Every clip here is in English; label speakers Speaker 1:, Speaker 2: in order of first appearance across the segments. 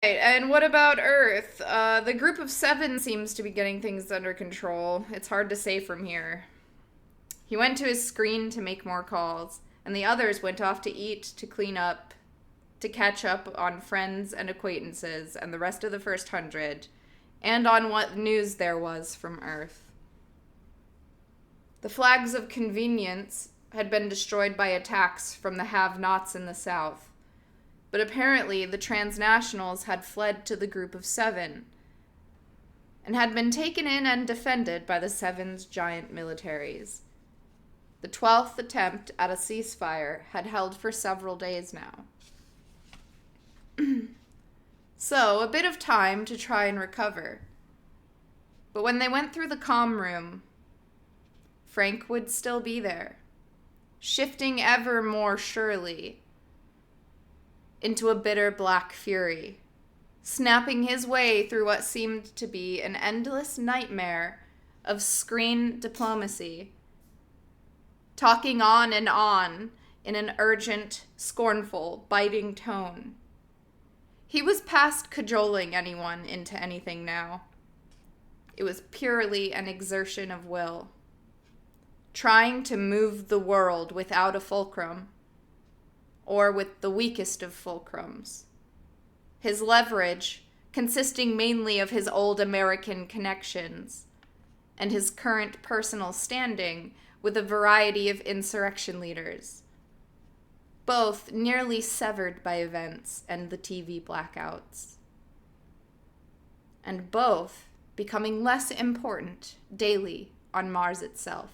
Speaker 1: Right, and what about Earth? The group of seven seems to be getting things under control. It's hard to say from here. He went to his screen to make more calls, and the others went off to eat, to clean up, to catch up on friends and acquaintances and the rest of the first 100, and on what news there was from Earth. The flags of convenience had been destroyed by attacks from the have-nots in the south, but apparently the transnationals had fled to the group of seven and had been taken in and defended by the Seven's giant militaries. The 12th attempt at a ceasefire had held for several days now. So, a bit of time to try and recover. But when they went through the comm room, Frank would still be there, shifting ever more surely into a bitter black fury, snapping his way through what seemed to be an endless nightmare of screen diplomacy, talking on and on in an urgent, scornful, biting tone. He was past cajoling anyone into anything now. It was purely an exertion of will, trying to move the world without a fulcrum, or with the weakest of fulcrums. His leverage, consisting mainly of his old American connections, and his current personal standing with a variety of insurrection leaders, both nearly severed by events and the TV blackouts, and both becoming less important daily on Mars itself,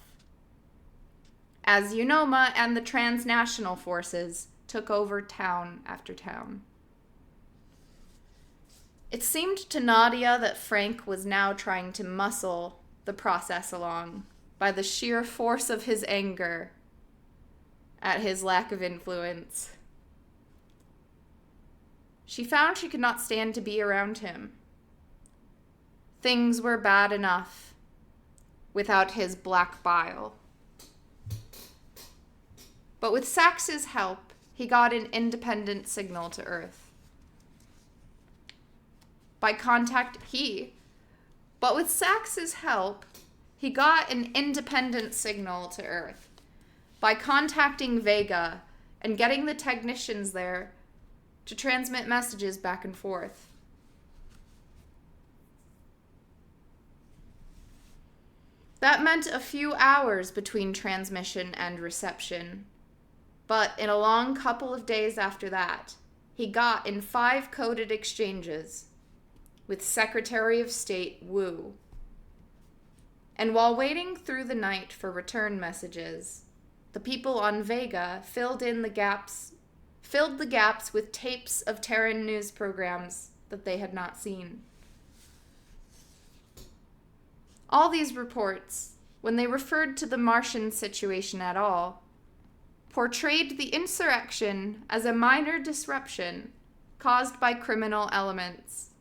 Speaker 1: as UNOMA and the transnational forces took over town after town. It seemed to Nadia that Frank was now trying to muscle the process along by the sheer force of his anger at his lack of influence. She found she could not stand to be around him. Things were bad enough without his black bile. But with Sax's help, he got an independent signal to Earth. But with Sax's help, he got an independent signal to Earth by contacting Vega and getting the technicians there to transmit messages back and forth. That meant a few hours between transmission and reception, but in a long couple of days after that, he got in 5 coded exchanges with Secretary of State Wu. And while waiting through the night for return messages, the people on Vega filled the gaps with tapes of Terran news programs that they had not seen. All these reports, when they referred to the Martian situation at all, portrayed the insurrection as a minor disruption caused by criminal elements,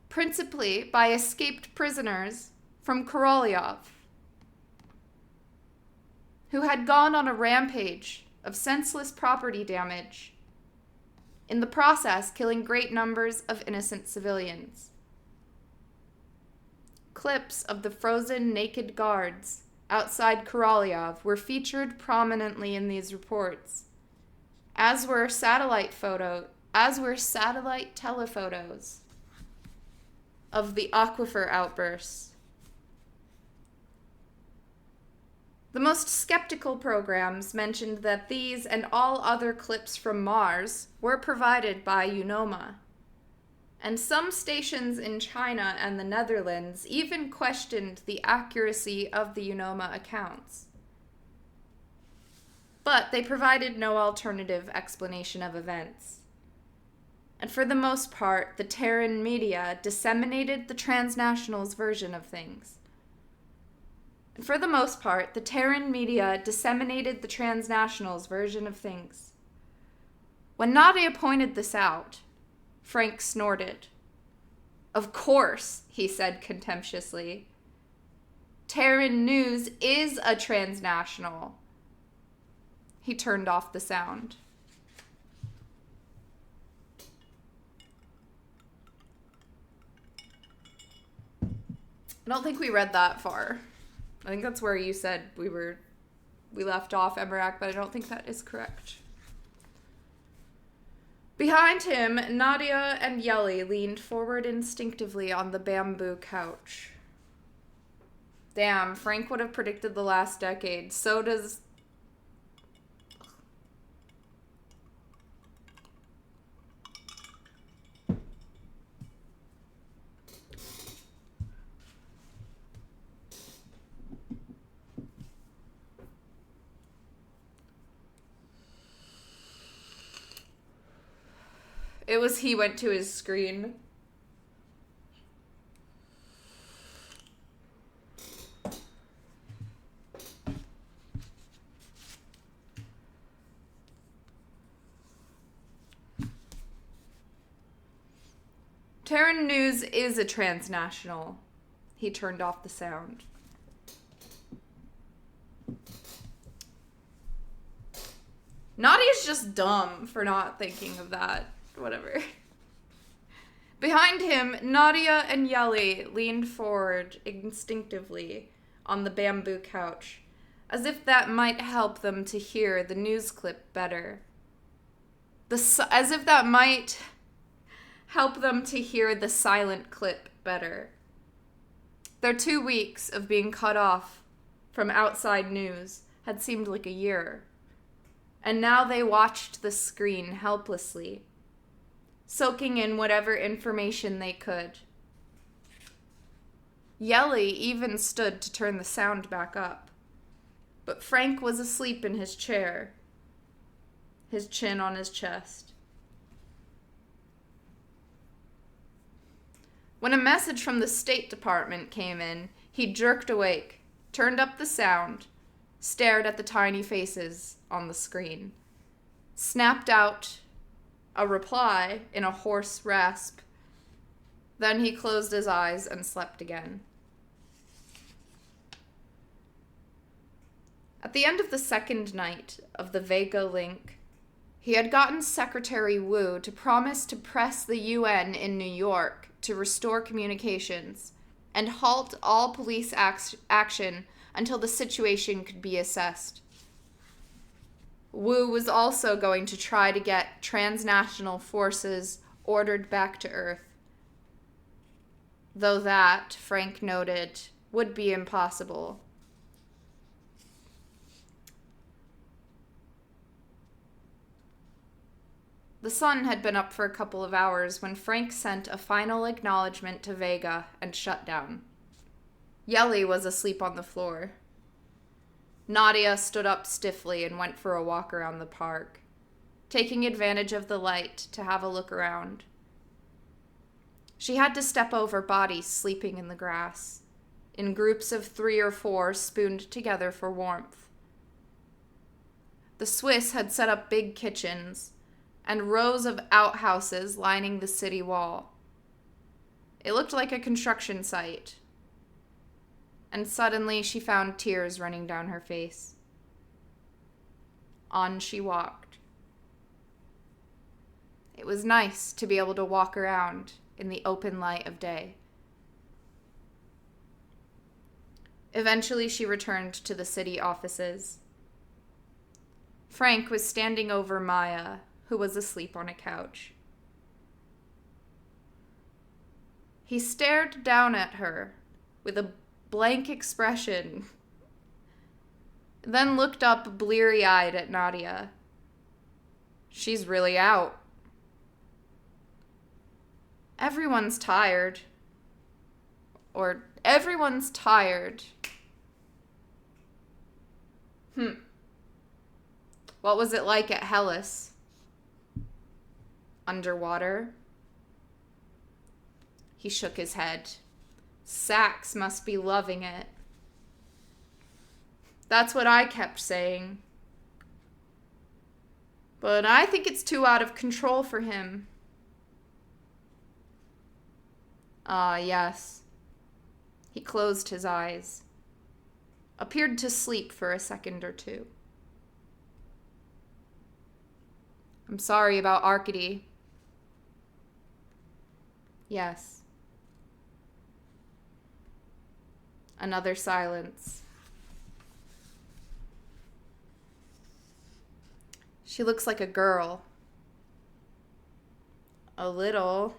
Speaker 1: principally by escaped prisoners from Korolyov, who had gone on a rampage of senseless property damage, in the process killing great numbers of innocent civilians. Clips of the frozen naked guards outside Korolyov were featured prominently in these reports, as were satellite telephotos of the aquifer outbursts. The most skeptical programs mentioned that these and all other clips from Mars were provided by UNOMA, and some stations in China and the Netherlands even questioned the accuracy of the UNOMA accounts. But they provided no alternative explanation of events. And for the most part, the Terran media disseminated the transnationals' version of things. When Nadia pointed this out, Frank snorted. "Of course," he said contemptuously. "Terran news is a transnational." He turned off the sound. I don't think we read that far. I think that's where you said we left off Emmerich, but I don't think that is correct. Behind him, Nadia and Yeli leaned forward instinctively on the bamboo couch. Damn, Frank would have predicted the last decade. So does... It was he went to his screen. Terran News is a transnational. He turned off the sound. Nadia's just dumb for not thinking of that. Whatever. Behind him, Nadia and Yeli leaned forward instinctively on the bamboo couch, as if that might help them to hear the news clip better. As if that might help them to hear the silent clip better. Their 2 weeks of being cut off from outside news had seemed like a year, and now they watched the screen helplessly, soaking in whatever information they could. Yeli even stood to turn the sound back up, but Frank was asleep in his chair, his chin on his chest. When a message from the State Department came in, he jerked awake, turned up the sound, stared at the tiny faces on the screen, snapped out a reply in a hoarse rasp. Then he closed his eyes and slept again. At the end of the second night of the Vega link, he had gotten Secretary Wu to promise to press the UN in New York to restore communications and halt all police action until the situation could be assessed. Wu was also going to try to get transnational forces ordered back to Earth, though that, Frank noted, would be impossible. The sun had been up for a couple of hours when Frank sent a final acknowledgement to Vega and shut down. Yeli was asleep on the floor. Nadia stood up stiffly and went for a walk around the park, taking advantage of the light to have a look around. She had to step over bodies sleeping in the grass, in groups of 3 or 4 spooned together for warmth. The Swiss had set up big kitchens and rows of outhouses lining the city wall. It looked like a construction site. And suddenly she found tears running down her face. On she walked. It was nice to be able to walk around in the open light of day. Eventually she returned to the city offices. Frank was standing over Maya, who was asleep on a couch. He stared down at her with a blank expression, then looked up bleary-eyed at Nadia. She's really out. Everyone's tired. Or everyone's tired. What was it like at Hellas? Underwater? He shook his head. Sax must be loving it. That's what I kept saying. But I think it's too out of control for him. Ah, yes. He closed his eyes, appeared to sleep for a second or two. I'm sorry about Arcady. Yes. Another silence. She looks like a girl. A little.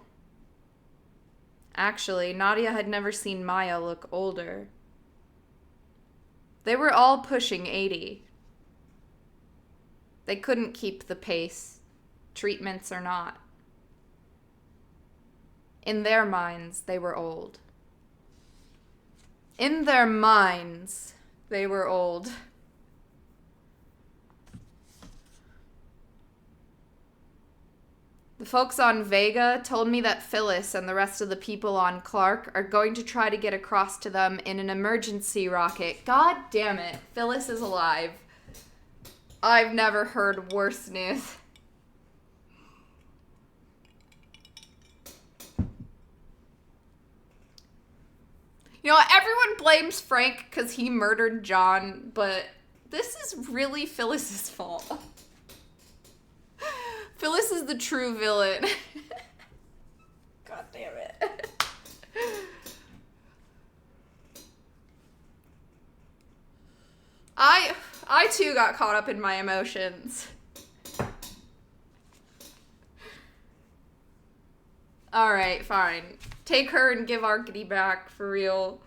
Speaker 1: Actually, Nadia had never seen Maya look older. They were all pushing 80. They couldn't keep the pace, treatments or not. In their minds, they were old. In their minds, they were old. The folks on Vega told me that Phyllis and the rest of the people on Clark are going to try to get across to them in an emergency rocket. God damn it, Phyllis is alive. I've never heard worse news. You know, everyone blames Frank because he murdered John, but this is really Phyllis's fault. Phyllis is the true villain. God damn it. I too got caught up in my emotions. Alright, fine. Take her and give Arkady back, for real.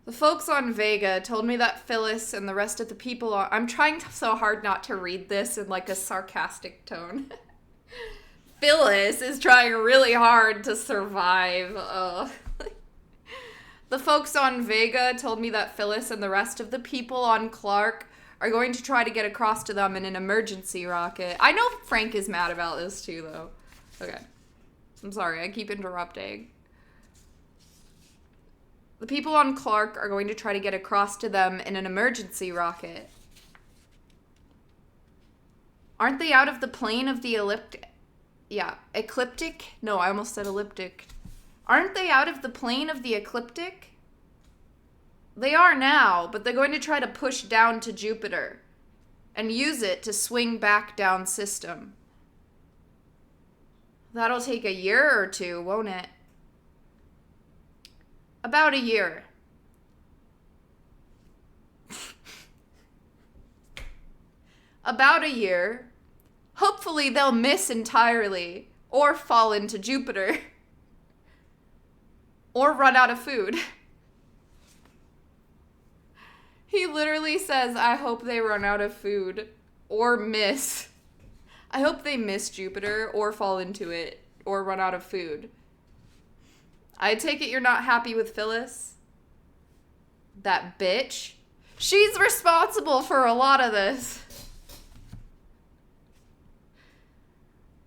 Speaker 1: The folks on Vega told me that Phyllis and the rest of the people are... I'm trying so hard not to read this in like a sarcastic tone. Phyllis is trying really hard to survive. The folks on Vega told me that Phyllis and the rest of the people on Clark are going to try to get across to them in an emergency rocket. I know Frank is mad about this too, though. Okay. I'm sorry, I keep interrupting. The people on Clark are going to try to get across to them in an emergency rocket. Aren't they out of the plane of the ecliptic? No, I almost said elliptic. Aren't they out of the plane of the ecliptic? They are now, but they're going to try to push down to Jupiter and use it to swing back down system. That'll take a year or two, won't it? About a year. About a year. Hopefully they'll miss entirely, or fall into Jupiter, or run out of food. He literally says, I hope they run out of food, or miss. I hope they miss Jupiter, or fall into it, or run out of food. I take it you're not happy with Phyllis? That bitch? She's responsible for a lot of this.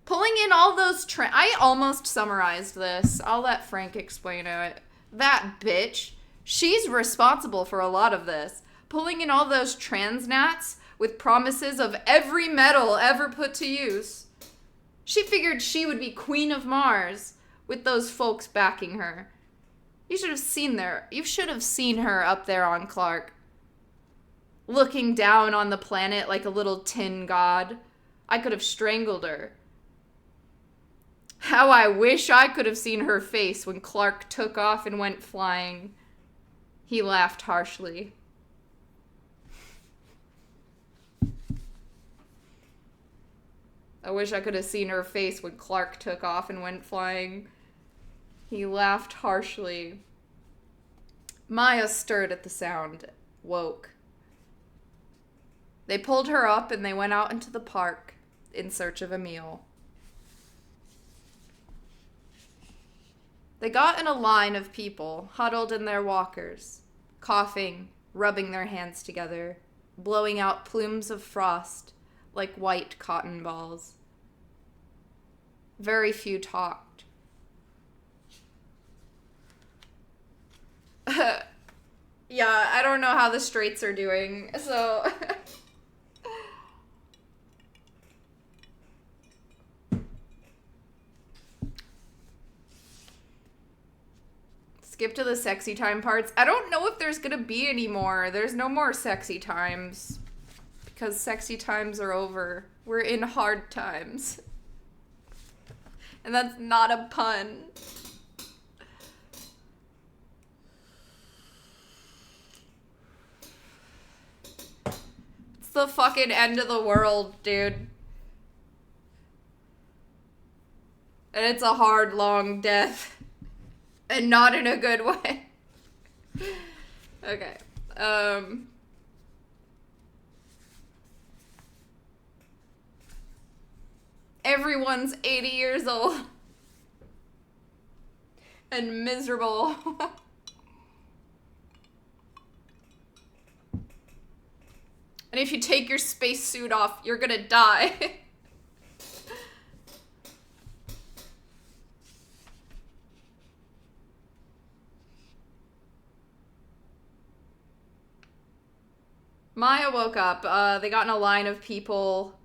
Speaker 1: Pulling in all those I almost summarized this. I'll let Frank explain it. That bitch. She's responsible for a lot of this. Pulling in all those transnats with promises of every metal ever put to use. She figured she would be Queen of Mars with those folks backing her. You should have seen her up there on Clark. Looking down on the planet like a little tin god. I could have strangled her. How I wish I could have seen her face when Clark took off and went flying. He laughed harshly. I wish I could have seen her face when Clark took off and went flying. He laughed harshly. Maya stirred at the sound, woke. They pulled her up and they went out into the park in search of a meal. They got in a line of people, huddled in their walkers, coughing, rubbing their hands together, blowing out plumes of frost like white cotton balls. Very few talked. Yeah, I don't know how the straights are doing, so... Skip to the sexy time parts. I don't know if there's gonna be any more. There's no more sexy times. Because sexy times are over. We're in hard times. And that's not a pun. It's the fucking end of the world, dude. And it's a hard, long death. And not in a good way. Okay. Everyone's 80 years old. And miserable. And if you take your spacesuit off, you're gonna die. Maya woke up. They got in a line of people,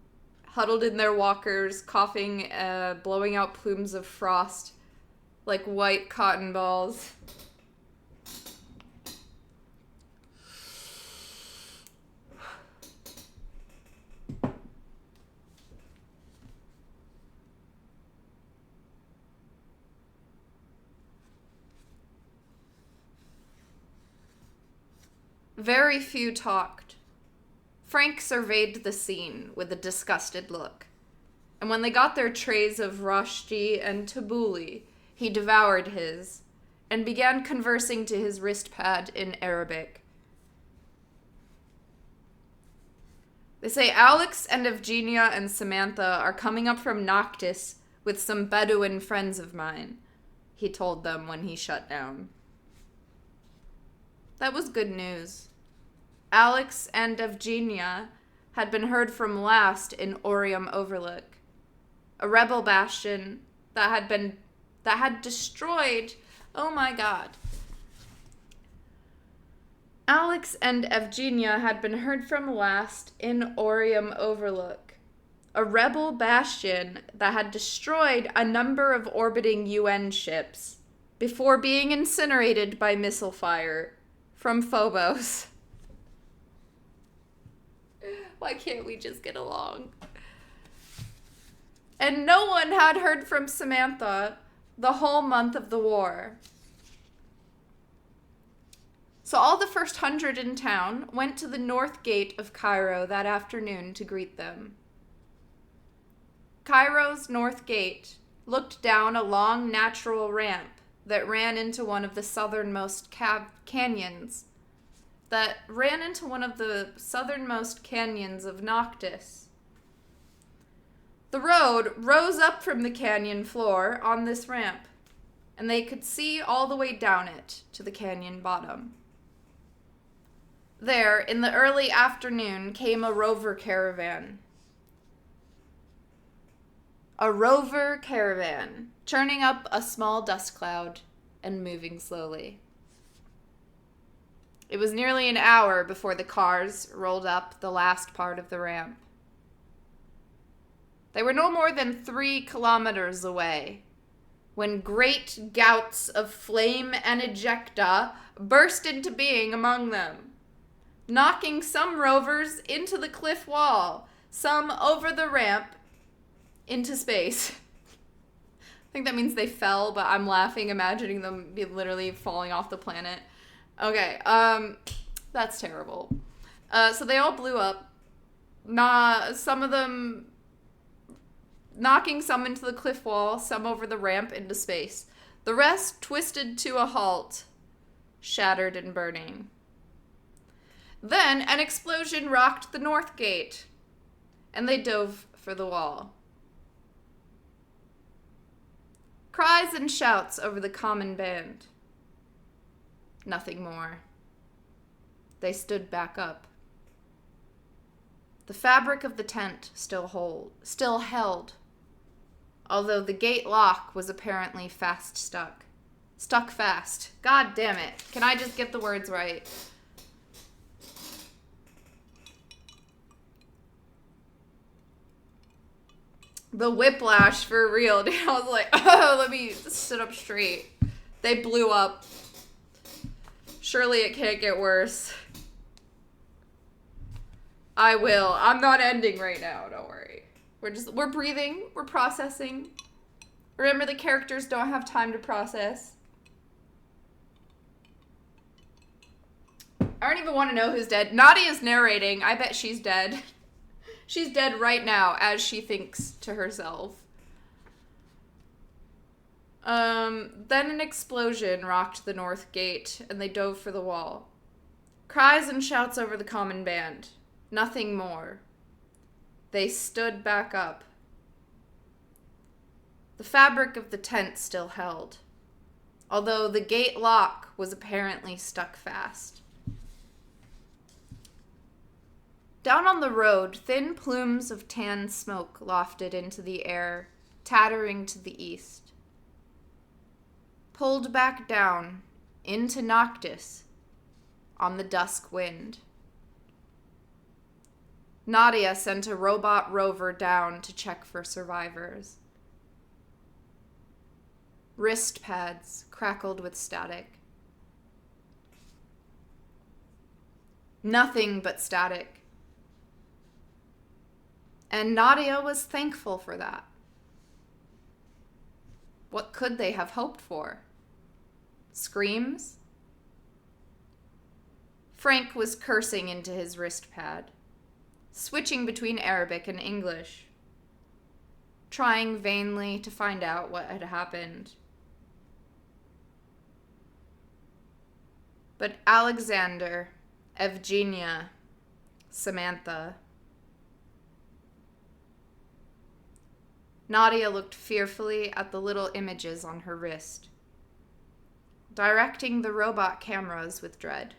Speaker 1: huddled in their walkers, coughing, blowing out plumes of frost like white cotton balls. Very few talked. Frank surveyed the scene with a disgusted look, and when they got their trays of rashti and tabbouleh, he devoured his, and began conversing to his wristpad in Arabic. They say Alex and Evgenia and Samantha are coming up from Noctis with some Bedouin friends of mine, he told them when he shut down. That was good news. Alex and Evgenia had been heard from last in Orium Overlook, a rebel bastion that had destroyed. Oh my god. Alex and Evgenia had been heard from last in Orium Overlook, a rebel bastion that had destroyed a number of orbiting UN ships before being incinerated by missile fire from Phobos. Why can't we just get along? And no one had heard from Samantha the whole month of the war. So all the first 100 in town went to the north gate of Cairo that afternoon to greet them. Cairo's north gate looked down a long natural ramp that ran into one of the southernmost canyons of Noctis. The road rose up from the canyon floor on this ramp, and they could see all the way down it to the canyon bottom. There, in the early afternoon, came a rover caravan. A rover caravan, churning up a small dust cloud and moving slowly. It was nearly an hour before the cars rolled up the last part of the ramp. They were no more than 3 kilometers away when great gouts of flame and ejecta burst into being among them, knocking some rovers into the cliff wall, some over the ramp into space. I think that means they fell, but I'm laughing, imagining them be literally falling off the planet. Okay, that's terrible. So they all blew up. Some of them knocking some into the cliff wall, some over the ramp into space. The rest twisted to a halt, shattered and burning. Then an explosion rocked the north gate, and they dove for the wall. Cries and shouts over the common band. Nothing more. They stood back up. The fabric of the tent still held, although the gate lock was apparently stuck. Stuck fast. God damn it. Can I just get the words right? The whiplash for real, dude. I was like, oh, let me sit up straight. They blew up. Surely it can't get worse. I will. I'm not ending right now, don't worry. We're breathing, we're processing. Remember, the characters don't have time to process. I don't even want to know who's dead. Nadia's narrating. I bet she's dead. She's dead right now as she thinks to herself. Then an explosion rocked the north gate, and they dove for the wall. Cries and shouts over the common band. Nothing more. They stood back up. The fabric of the tent still held, although the gate lock was apparently stuck fast. Down on the road, thin plumes of tan smoke lofted into the air, tattering to the east. Pulled back down into Noctis on the dusk wind. Nadia sent a robot rover down to check for survivors. Wrist pads crackled with static. Nothing but static. And Nadia was thankful for that. What could they have hoped for? Screams? Frank was cursing into his wrist pad, switching between Arabic and English, trying vainly to find out what had happened. But Alexander, Evgenia, Samantha. Nadia looked fearfully at the little images on her wrist, directing the robot cameras with dread.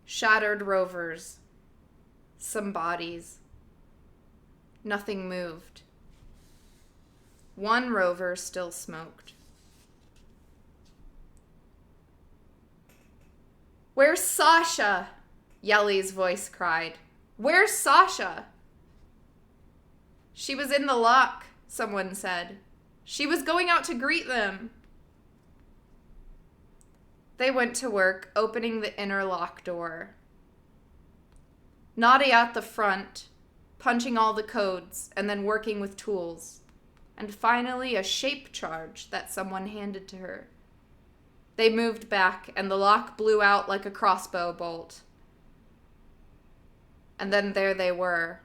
Speaker 1: Shattered rovers, some bodies. Nothing moved. One rover still smoked. "Where's Sasha?" Yellie's voice cried. "Where's Sasha?" "She was in the lock," someone said. "She was going out to greet them." They went to work, opening the inner lock door. Nadia at the front, punching all the codes, and then working with tools. And finally a shape charge that someone handed to her. They moved back, and the lock blew out like a crossbow bolt. And then there they were,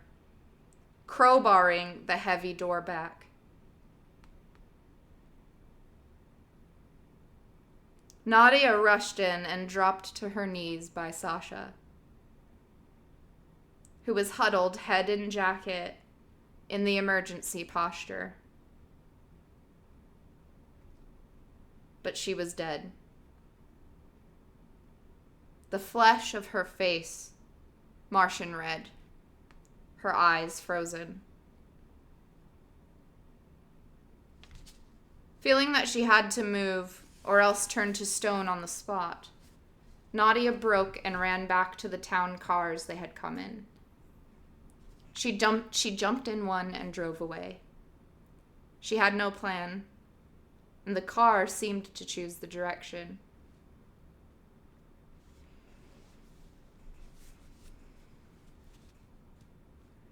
Speaker 1: crowbarring the heavy door back. Nadia rushed in and dropped to her knees by Sasha, who was huddled head in jacket in the emergency posture. But she was dead. The flesh of her face, Martian red, her eyes frozen. Feeling that she had to move, or else turn to stone on the spot, Nadia broke and ran back to the town cars they had come in. She jumped in one and drove away. She had no plan, and the car seemed to choose the direction.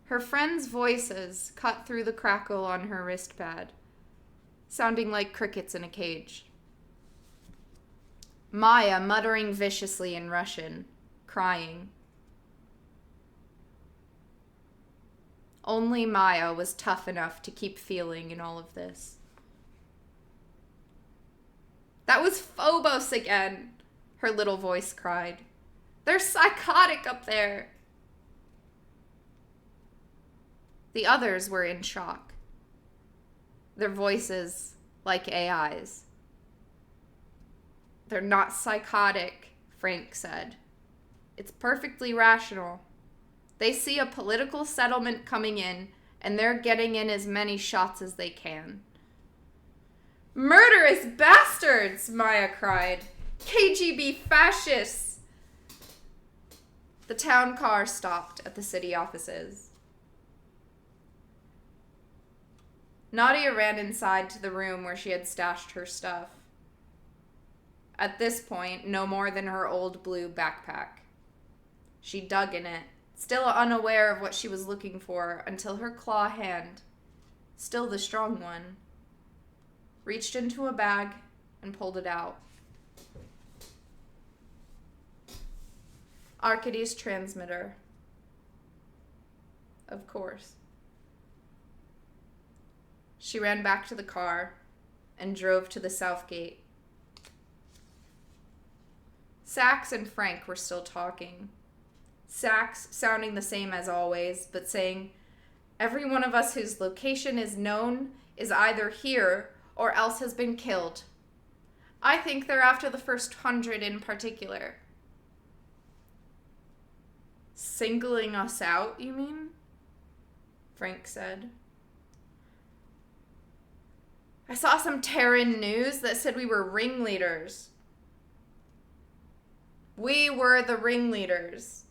Speaker 1: Her friends' voices cut through the crackle on her wrist pad, sounding like crickets in a cage. Maya muttering viciously in Russian, crying. Only Maya was tough enough to keep feeling in all of this. "That was Phobos again," her little voice cried. "They're psychotic up there." The others were in shock, their voices like AIs. "They're not psychotic," Frank said. "It's perfectly rational. They see a political settlement coming in, and they're getting in as many shots as they can." "Murderous bastards!" Maya cried. "KGB fascists!" The town car stopped at the city offices. Nadia ran inside to the room where she had stashed her stuff. At this point, no more than her old blue backpack. She dug in it, still unaware of what she was looking for, until her claw hand, still the strong one, reached into a bag and pulled it out. Arkady's transmitter. Of course. She ran back to the car and drove to the south gate. Sax and Frank were still talking. Sax sounding the same as always, but saying, "Every one of us whose location is known is either here or else has been killed. I think they're after the first 100 in particular." "Singling us out, you mean?" Frank said. "I saw some Terran news that said we were ringleaders." "We were the ringleaders.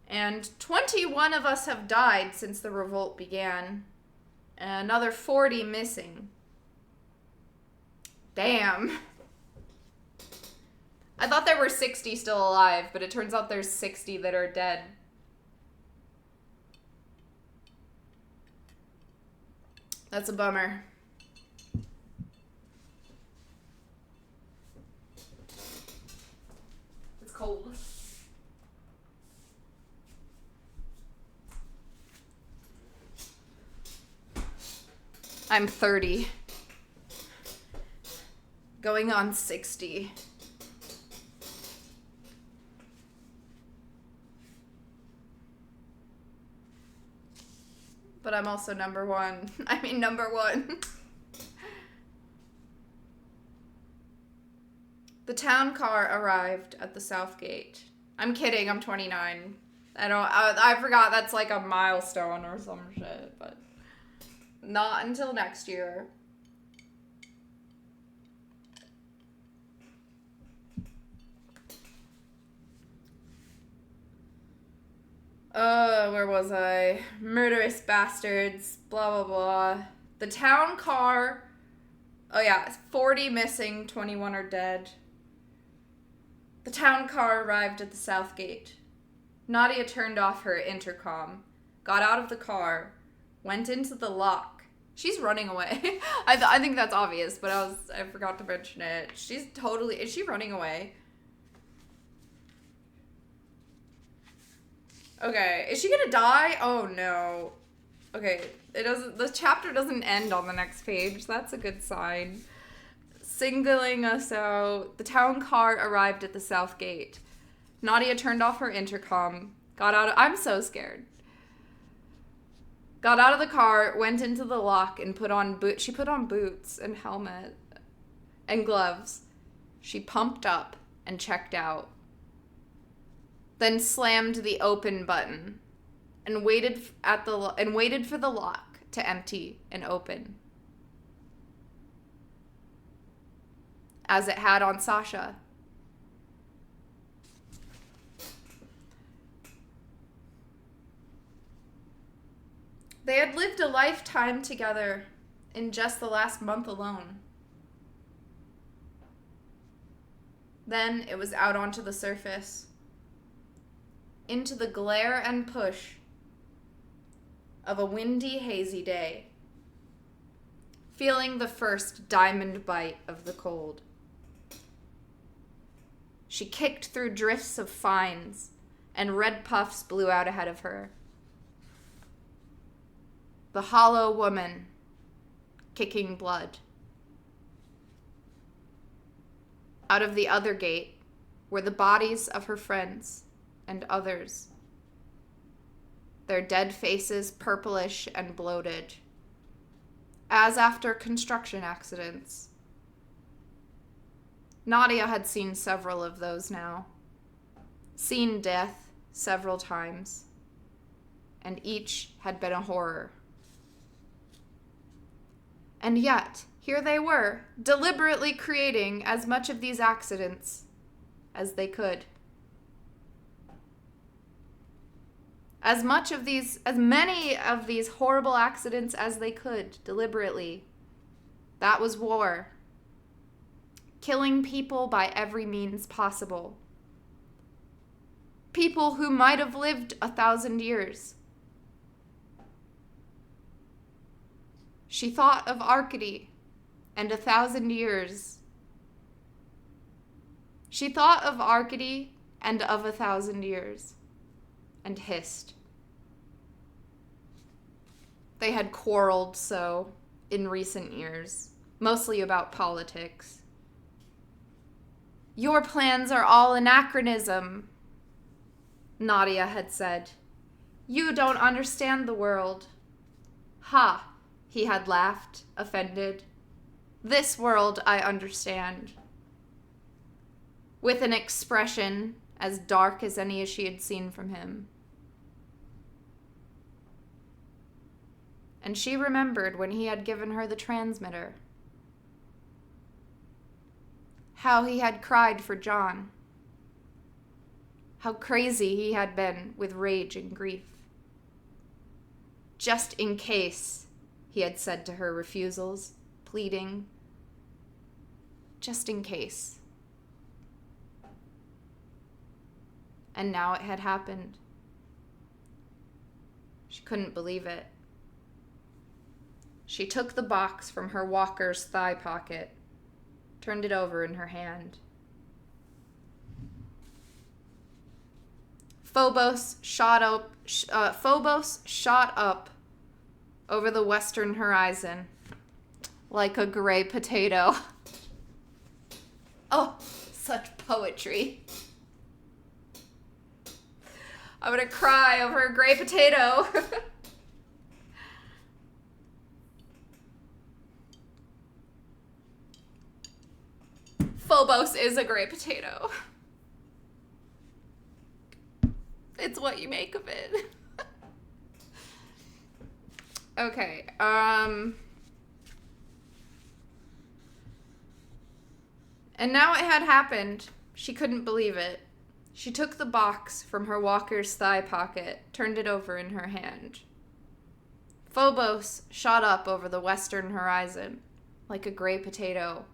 Speaker 1: And 21 of us have died since the revolt began. And another 40 missing." Damn. I thought there were 60 still alive, but it turns out there's 60 that are dead. That's a bummer. It's cold. I'm 30. Going on 60. But I'm also number one. I mean, number one. The town car arrived at the south gate. I'm kidding, I'm 29. I forgot that's like a milestone or some shit, but not until next year. Where was I? Murderous bastards, blah, blah, blah. The town car, oh yeah, 40 missing, 21 are dead. The town car arrived at the south gate. Nadia turned off her intercom, got out of the car, went into the lock. She's running away. I think that's obvious, but I forgot to mention it. Is she running away? Okay, is she gonna die? Oh no. Okay, the chapter doesn't end on the next page. That's a good sign. Singling us out. The town car arrived at the south gate. Nadia turned off her intercom, I'm so scared. Got out of the car, went into the lock, and she put on boots and helmet and gloves. She pumped up and checked out. Then slammed the open button and waited for the lock to empty and open, as it had on Sasha. They had lived a lifetime together in just the last month alone. Then it was out onto the surface, into the glare and push of a windy, hazy day, feeling the first diamond bite of the cold. She kicked through drifts of fines, and red puffs blew out ahead of her. The hollow woman, kicking blood. Out of the other gate were the bodies of her friends and others, their dead faces purplish and bloated, as after construction accidents. Nadia had seen several of those now, seen death several times, and each had been a horror. And yet, here they were, deliberately creating as much of these accidents as they could. as many of these horrible accidents as they could, deliberately. That was war. Killing people by every means possible. People who might have lived 1,000 years. She thought of Arcady and 1,000 years. She thought of Arcady and of 1,000 years, and hissed. They had quarreled so in recent years, mostly about politics. Your plans are all anachronism, Nadia had said. You don't understand the world. Ha, he had laughed, offended. This world I understand. With an expression as dark as any she had seen from him. And she remembered when he had given her the transmitter. How he had cried for John. How crazy he had been with rage and grief. Just in case, he had said to her refusals, pleading. Just in case. And now it had happened. She couldn't believe it. She took the box from her walker's thigh pocket, turned it over in her hand. Phobos shot up over the western horizon like a gray potato. Oh, such poetry. I'm gonna cry over a gray potato. Phobos is a gray potato. It's what you make of it. Okay, and now it had happened. She couldn't believe it. She took the box from her walker's thigh pocket, turned it over in her hand. Phobos shot up over the western horizon like a gray potato.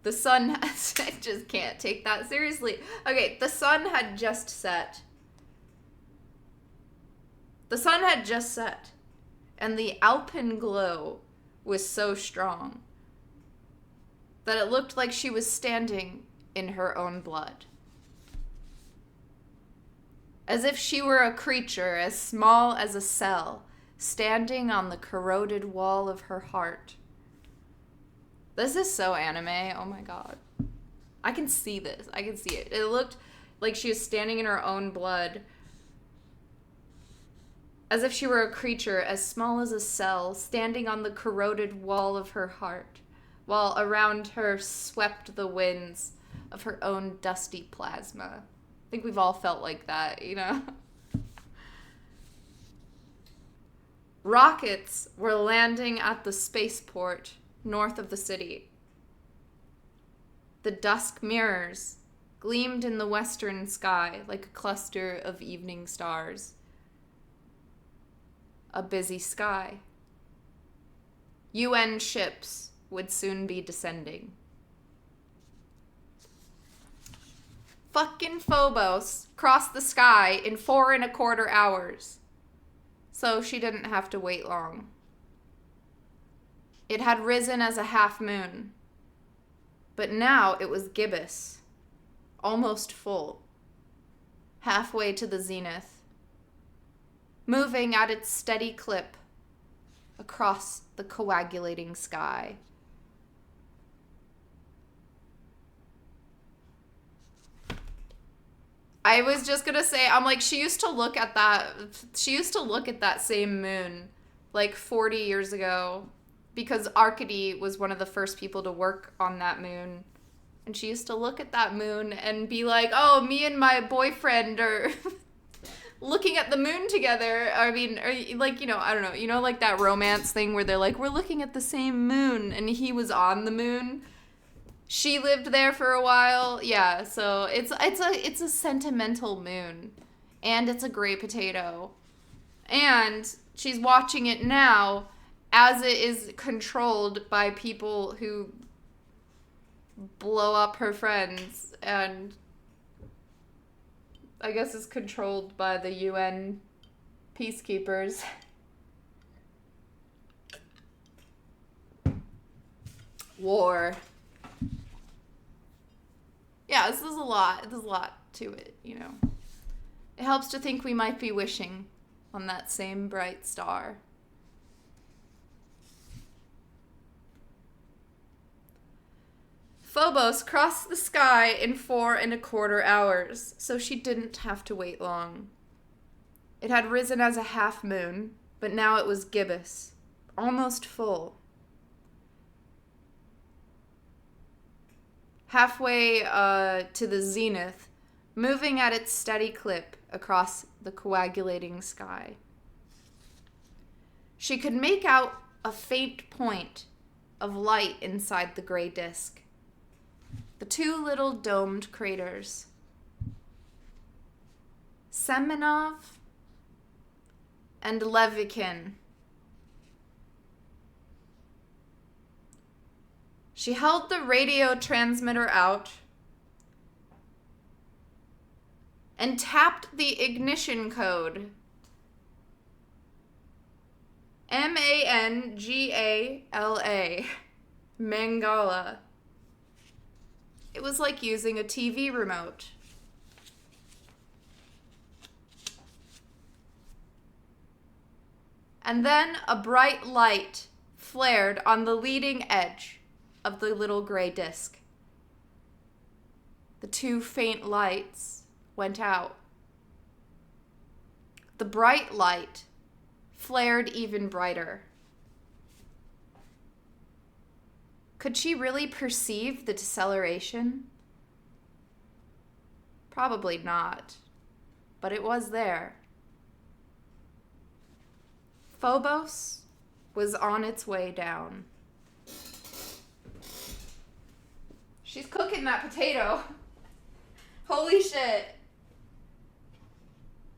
Speaker 1: The sun I just can't take that seriously. Okay, the sun had just set. The sun had just set, and the alpenglow was so strong that it looked like she was standing in her own blood. As if she were a creature as small as a cell, standing on the corroded wall of her heart. This is so anime. Oh my god. I can see this. I can see it. It looked like she was standing in her own blood. As if she were a creature as small as a cell, standing on the corroded wall of her heart, while around her swept the winds of her own dusty plasma. I think we've all felt like that, you know? Rockets were landing at the spaceport north of the city. The dusk mirrors gleamed in the western sky like a cluster of evening stars. A busy sky. UN ships would soon be descending. Fucking Phobos crossed the sky in 4¼ hours, so she didn't have to wait long. It had risen as a half moon, but now it was gibbous, almost full, halfway to the zenith, moving at its steady clip across the coagulating sky. I was just gonna say, I'm like, she used to look at that same moon like 40 years ago, because Arcady was one of the first people to work on that moon. And she used to look at that moon and be like, oh, me and my boyfriend are looking at the moon together. I mean, like, you know, I don't know, you know, like that romance thing where they're like, we're looking at the same moon, and he was on the moon. She lived there for a while. Yeah, so it's a sentimental moon. and it's a gray potato. And she's watching it now as it is controlled by people who blow up her friends, and I guess is controlled by the UN peacekeepers. War. Yeah, this is a lot. There's a lot to it, you know. It helps to think we might be wishing on that same bright star. Phobos crossed the sky in 4¼ hours, so she didn't have to wait long. It had risen as a half moon, but now it was gibbous, almost full. Halfway to the zenith, moving at its steady clip across the coagulating sky. She could make out a faint point of light inside the gray disk. The two little domed craters. Semenov and Levikin. She held the radio transmitter out and tapped the ignition code. Mangala. Mangala. It was like using a TV remote. And then a bright light flared on the leading edge of the little gray disk. The two faint lights went out. The bright light flared even brighter. Could she really perceive the deceleration? Probably not, but it was there. Phobos was on its way down. She's cooking that potato. Holy shit.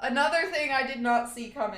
Speaker 1: Another thing I did not see coming.